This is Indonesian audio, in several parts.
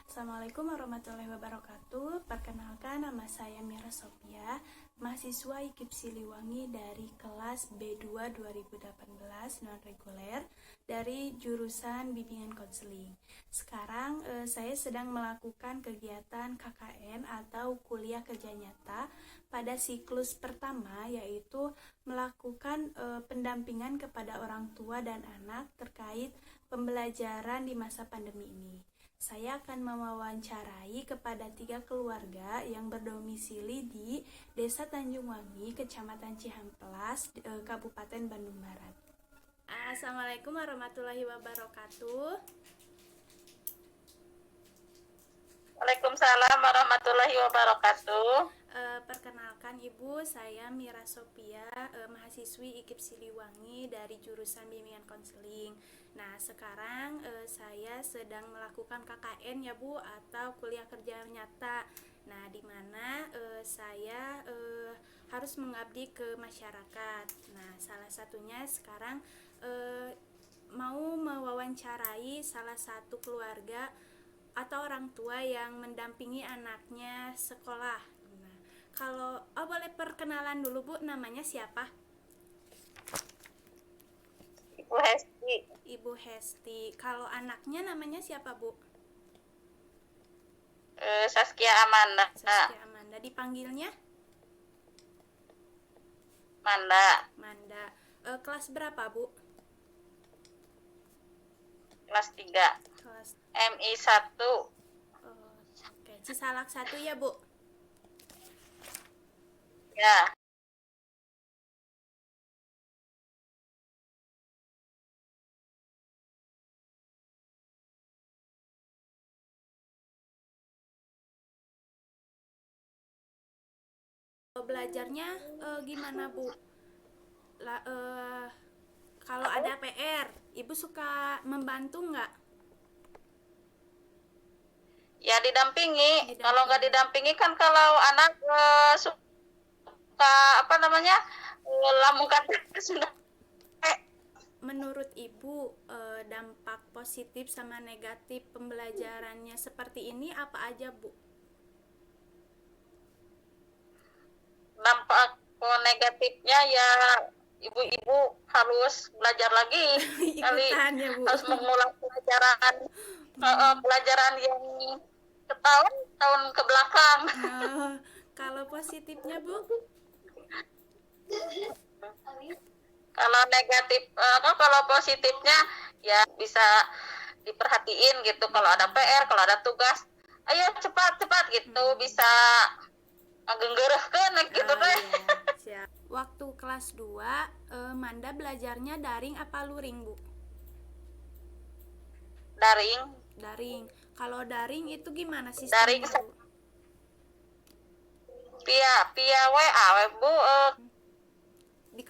Assalamualaikum warahmatullahi wabarakatuh. Perkenalkan, nama saya Mira Sophia, mahasiswa IKIP Siliwangi dari kelas B2 2018 non-reguler dari jurusan bimbingan konseling. Sekarang saya sedang melakukan kegiatan KKN atau kuliah kerja nyata pada siklus pertama, yaitu melakukan pendampingan kepada orang tua dan anak terkait pembelajaran di masa pandemi ini. Saya akan mewawancarai kepada 3 keluarga yang berdomisili di Desa Tanjungwangi, Kecamatan Cihamplas, Kabupaten Bandung Barat. Assalamualaikum warahmatullahi wabarakatuh. Waalaikumsalam warahmatullahi wabarakatuh. Perkenalkan Ibu, saya Mira Sophia, mahasiswi IKIP Siliwangi dari jurusan bimbingan konseling. Nah, sekarang saya sedang melakukan KKN ya Bu, atau kuliah kerja nyata. Nah, di mana saya harus mengabdi ke masyarakat. Nah, salah satunya sekarang mau mewawancarai salah satu keluarga atau orang tua yang mendampingi anaknya sekolah. Kalau boleh perkenalan dulu Bu, namanya siapa? Ibu Hesti. Ibu Hesti. Kalau anaknya namanya siapa Bu? Saskia Amanda. Saskia Amanda. Dipanggilnya? Manda. Manda. Kelas berapa Bu? Kelas 3. Kelas MI 1. Oke. Cisalak 1 ya Bu? Ya. Belajarnya gimana Bu? Kalau ada PR, Ibu suka membantu nggak? Ya didampingi. Kalau nggak didampingi kan kalau anak suka lambungkan sudah. Menurut Ibu, dampak positif sama negatif pembelajarannya seperti ini apa aja Bu? Dampak negatifnya ya ibu-ibu harus belajar lagi. Ikutan ya Bu. Harus mengulang pelajaran yang tahun ke belakang. Kalau positifnya Bu? Kalau negatif kalau positifnya ya bisa diperhatiin gitu. Kalau ada PR, kalau ada tugas, ayo cepat gitu, bisa ngegenggerehkeun gitu deh. Siap. Waktu kelas 2 Manda belajarnya daring apa luring Bu? Daring. Kalau daring itu gimana sistemnya Daring Bu? via WA Bu,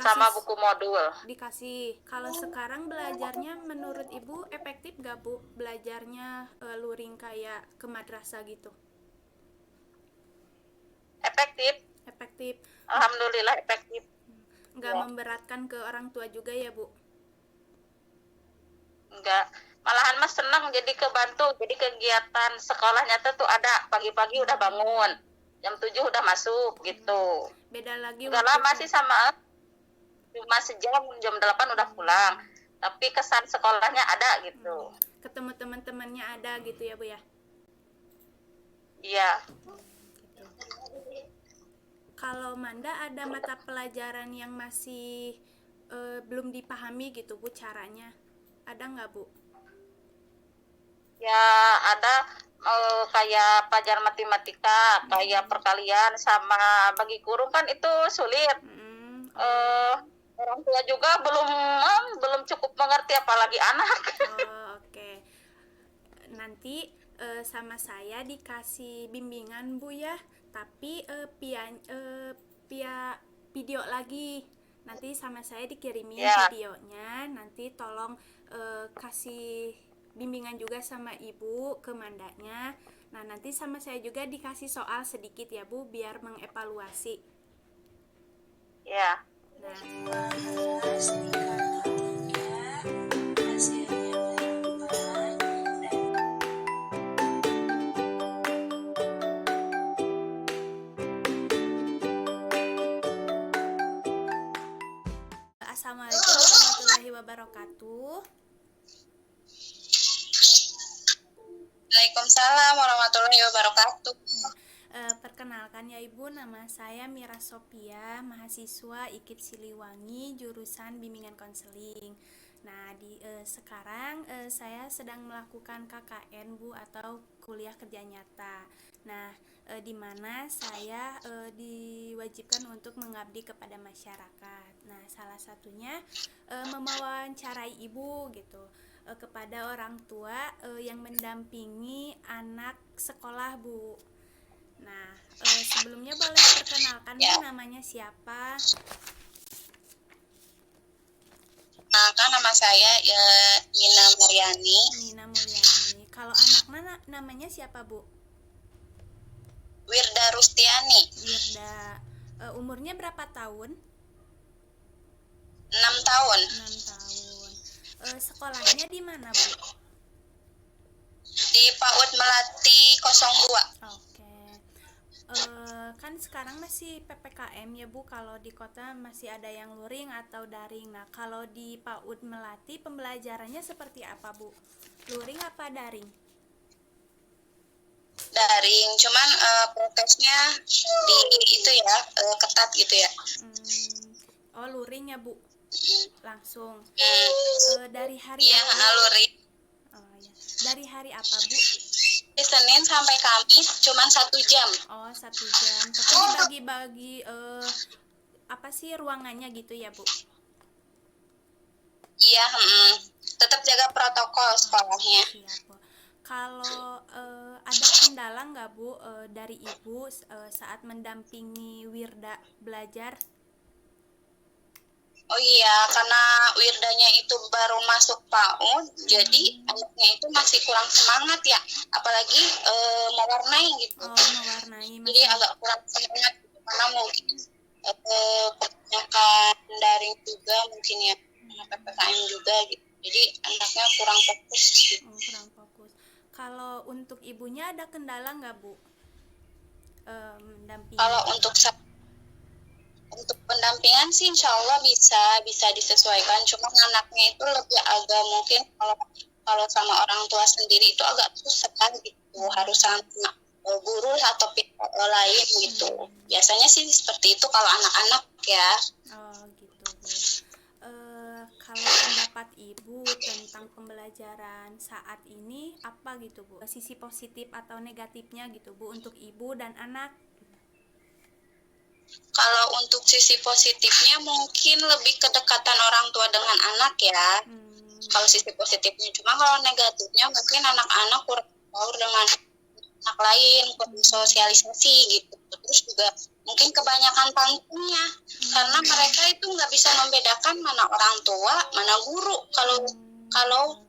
sama buku modul. Dikasih. Kalau sekarang belajarnya menurut Ibu efektif gak Bu? Belajarnya luring kayak ke madrasah gitu? Efektif. Alhamdulillah efektif. Nggak memberatkan ke orang tua juga ya Bu? Enggak, malahan mas senang, jadi kebantu. Jadi kegiatan sekolahnya tuh ada, pagi-pagi udah bangun, jam 7 udah masuk gitu. Beda lagi enggak lama sih, sama cuma sejam, jam 8 udah pulang, tapi kesan sekolahnya ada gitu. Ketemu teman-temannya ada gitu ya Bu ya? Iya. Kalau Manda ada mata pelajaran yang masih belum dipahami gitu Bu caranya? Ada nggak Bu? Ya ada, kayak pelajaran matematika, kayak perkalian sama bagi kurung kan itu sulit. Orang tua juga belum cukup mengerti, apalagi anak. Oke. Nanti sama saya dikasih bimbingan Bu ya, tapi via video lagi. Nanti sama saya dikirimin videonya. Nanti tolong kasih bimbingan juga sama Ibu ke Mandanya. Nah, nanti sama saya juga dikasih soal sedikit ya Bu, biar mengevaluasi. Ya. Assalamualaikum warahmatullahi wabarakatuh. Waalaikumsalam warahmatullahi wabarakatuh. Perkenalkan ya Ibu, nama saya Mira Sophia, mahasiswa IKIP Siliwangi, jurusan Bimbingan Konseling. Nah, sekarang saya sedang melakukan KKN Bu, atau kuliah kerja nyata. Nah, di mana saya diwajibkan untuk mengabdi kepada masyarakat. Nah, salah satunya mewawancarai Ibu gitu, kepada orang tua yang mendampingi anak sekolah Bu. Nah, sebelumnya boleh perkenalkan Bu, namanya siapa? Kan nama saya ya Nina Mariani. Nina Mulyani. Kalau anaknya namanya siapa Bu? Wirda Rustiani. Wirda. Umurnya berapa tahun? 6 tahun. 6 tahun. Sekolahnya di mana Bu? Di PAUD Melati 02. Oke. Kan sekarang masih PPKM ya Bu, kalau di kota masih ada yang luring atau daring. Nah, kalau di PAUD Melati pembelajarannya seperti apa Bu? Luring apa daring? Daring, cuman protesnya di itu ya ketat gitu ya. Oh, luring ya Bu? Langsung. Dari hari Iya, apa? luring. Oh, ya. Dari hari apa Bu? Di Senin sampai Kamis cuman 1 jam. Oh, 1 jam. Tapi dibagi-bagi apa sih ruangannya gitu ya Bu? Iya, tetap jaga protokol sekolahnya. Siap Bu. Kalau ada kendala nggak Bu dari Ibu saat mendampingi Wirda belajar? Oh iya, karena Wirdanya itu baru masuk PAUD, jadi anaknya itu masih kurang semangat ya, apalagi mewarnai gitu. Oh, mewarnai. Jadi agak kurang semangat gitu, karena mungkin kebanyakan daring juga mungkin ya, PPKM juga gitu. Jadi anaknya kurang fokus gitu. Oh, kurang fokus. Kalau untuk ibunya ada kendala nggak Bu? Mendampingi. Kalau untuk pendampingan sih insya Allah bisa disesuaikan, cuma anaknya itu lebih agak mungkin kalau sama orang tua sendiri itu agak susah gitu, harus sama guru atau pihak lain gitu. Biasanya sih seperti itu kalau anak-anak ya. Oh gitu Bu. Kalau pendapat Ibu tentang pembelajaran saat ini apa gitu Bu? Sisi positif atau negatifnya gitu Bu untuk Ibu dan anak? Kalau untuk sisi positifnya mungkin lebih kedekatan orang tua dengan anak ya. Kalau sisi positifnya, cuma kalau negatifnya mungkin anak-anak kurang tahu dengan anak lain, kurang sosialisasi gitu. Terus juga mungkin kebanyakan pantunnya, karena mereka itu nggak bisa membedakan mana orang tua, mana guru. Kalau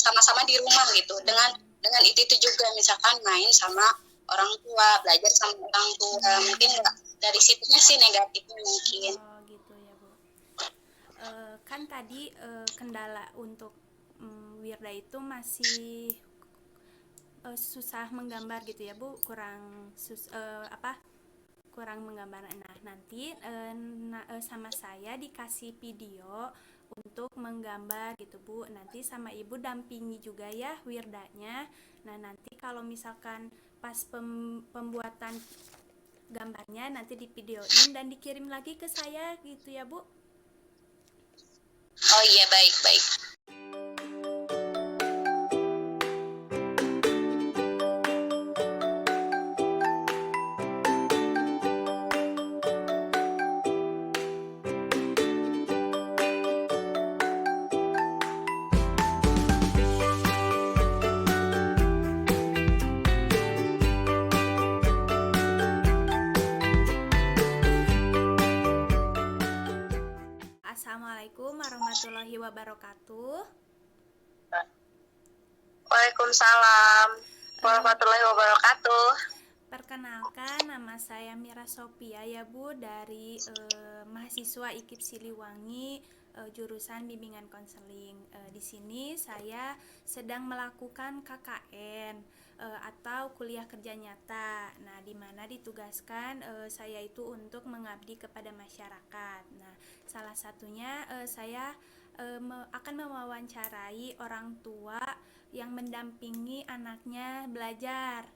sama-sama di rumah gitu. Dengan itu juga misalkan main sama orang tua, belajar sama orang tua, mungkin dari situnya sih negatifnya mungkin. Oh gitu ya Bu. Kan tadi kendala untuk Wirda itu masih susah menggambar gitu ya Bu, kurang menggambar. Nah, nanti sama saya dikasih video untuk menggambar gitu Bu. Nanti sama Ibu dampingi juga ya Wirdanya. Nah, nanti kalau misalkan pas pembuatan gambarnya nanti divideoin dan dikirim lagi ke saya gitu ya Bu. Oh iya, baik. Assalamualaikum warahmatullahi wabarakatuh. Waalaikumsalam warahmatullahi wabarakatuh. Perkenalkan, nama saya Mira Sophia ya Bu, dari mahasiswa IKIP Siliwangi, jurusan bimbingan konseling. Di sini saya sedang melakukan KKN atau kuliah kerja nyata. Nah, di mana ditugaskan saya itu untuk mengabdi kepada masyarakat. Nah, salah satunya saya akan mewawancarai orang tua yang mendampingi anaknya belajar.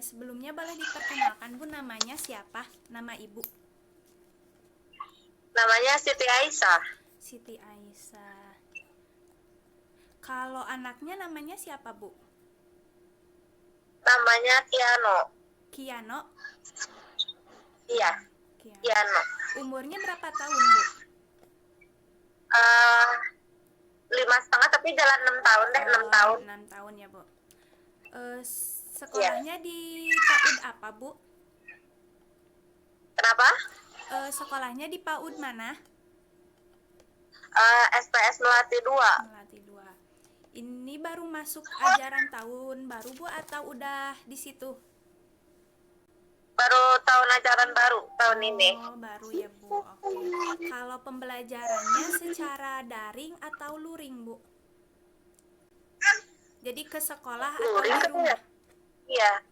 Sebelumnya boleh diperkenalkan Bu, namanya siapa? Nama Ibu? Namanya Siti Aisyah. Siti Aisyah. Kalau anaknya namanya siapa Bu? Namanya Kiano. Kiano? Iya, Kiano. Kiano. Umurnya berapa tahun Bu? 5,5 tapi jalan 6 tahun deh, 6 tahun. 6 tahun ya Bu. Sekolahnya di PAUD apa Bu? Kenapa? Sekolahnya di PAUD mana? SPS Melati 2. Melati 2. Ini baru masuk ajaran tahun baru Bu atau udah di situ? Baru tahun ajaran baru tahun ini. Oh, baru ya Bu. Oke. Kalau pembelajarannya secara daring atau luring Bu? Jadi ke sekolah atau di rumah? Iya.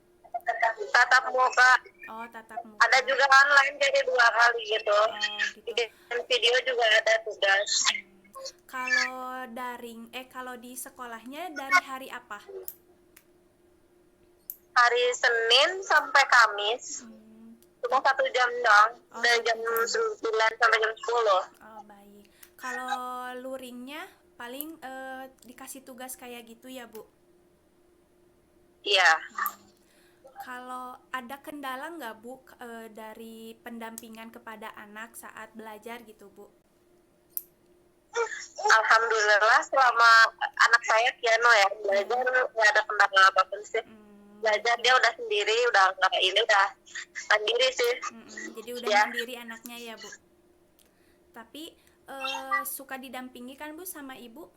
Tatap muka. Oh, tatap muka. Ada juga online jadi 2 kali gitu. Oh, gitu. Bikin video juga ada tugas. Kalau daring, kalau di sekolahnya dari hari apa? Hari Senin sampai Kamis. Cuma 1 jam dong. Dari jam 9 sampai jam 10. Oh, baik. Kalau luringnya paling dikasih tugas kayak gitu ya Bu? Iya. Kalau ada kendala nggak Bu dari pendampingan kepada anak saat belajar gitu Bu? Alhamdulillah selama anak saya Kiano ya belajar nggak ada kendala apapun sih. Belajar dia udah sendiri, udah nggak ini udah mandiri sih. Jadi udah mandiri anaknya ya Bu. Tapi suka didampingi kan Bu sama ibu?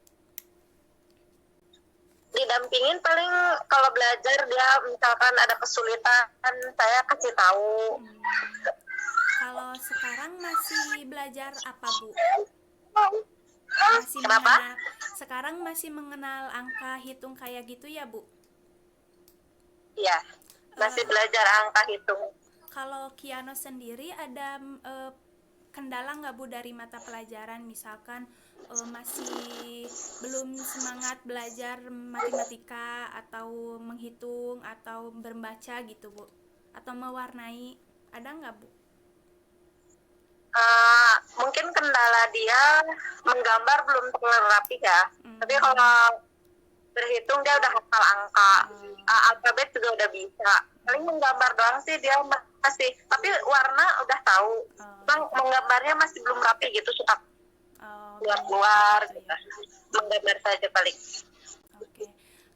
Didampingin paling kalau belajar dia misalkan ada kesulitan saya kasih tahu. Kalau sekarang masih belajar apa Bu? Sekarang masih mengenal angka hitung kayak gitu ya Bu? Iya, masih belajar angka hitung. Kalau Kiano sendiri ada kendala nggak Bu dari mata pelajaran, misalkan masih belum semangat belajar matematika atau menghitung atau membaca gitu Bu, atau mewarnai, ada nggak Bu? Mungkin kendala dia menggambar belum terlalu rapi ya. Tapi kalau berhitung dia udah hafal angka, alfabet juga udah bisa. Paling menggambar doang sih dia masih, tapi warna udah tahu. Bang, menggambarnya masih belum rapi gitu, suka keluar gitu. Menggambar saja paling. Oke.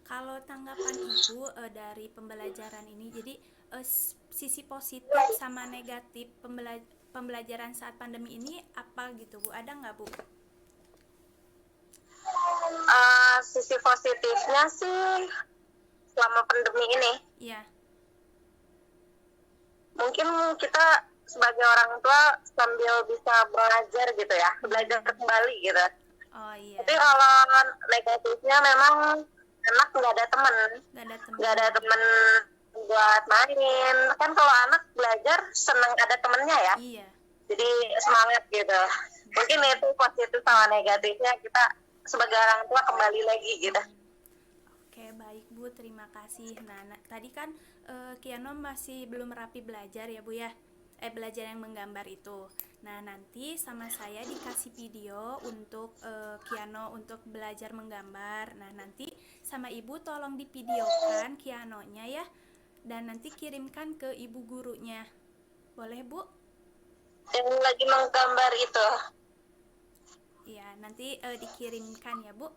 Kalau tanggapan Ibu dari pembelajaran ini, jadi sisi positif sama negatif pembelajaran saat pandemi ini apa gitu Bu? Ada nggak Bu? Sisi positifnya sih selama pandemi ini. Iya. Mungkin kita sebagai orang tua sambil bisa belajar gitu ya, belajar kembali gitu. Oh iya. Tapi kalau negatifnya memang anak nggak ada teman buat main. Kan kalau anak belajar senang ada temennya ya. Iya. Jadi semangat gitu. Mungkin itu positif sama negatifnya, kita sebagai orang tua kembali lagi gitu. Oke, baik Bu, terima kasih. Nah tadi kan Kiano masih belum rapi belajar ya Bu ya, belajar yang menggambar itu. Nah nanti sama saya dikasih video untuk Kiano untuk belajar menggambar. Nah nanti sama Ibu tolong divideokan Kianonya ya, dan nanti kirimkan ke ibu gurunya. Boleh Bu? Yang lagi menggambar itu. Iya, nanti dikirimkan ya Bu.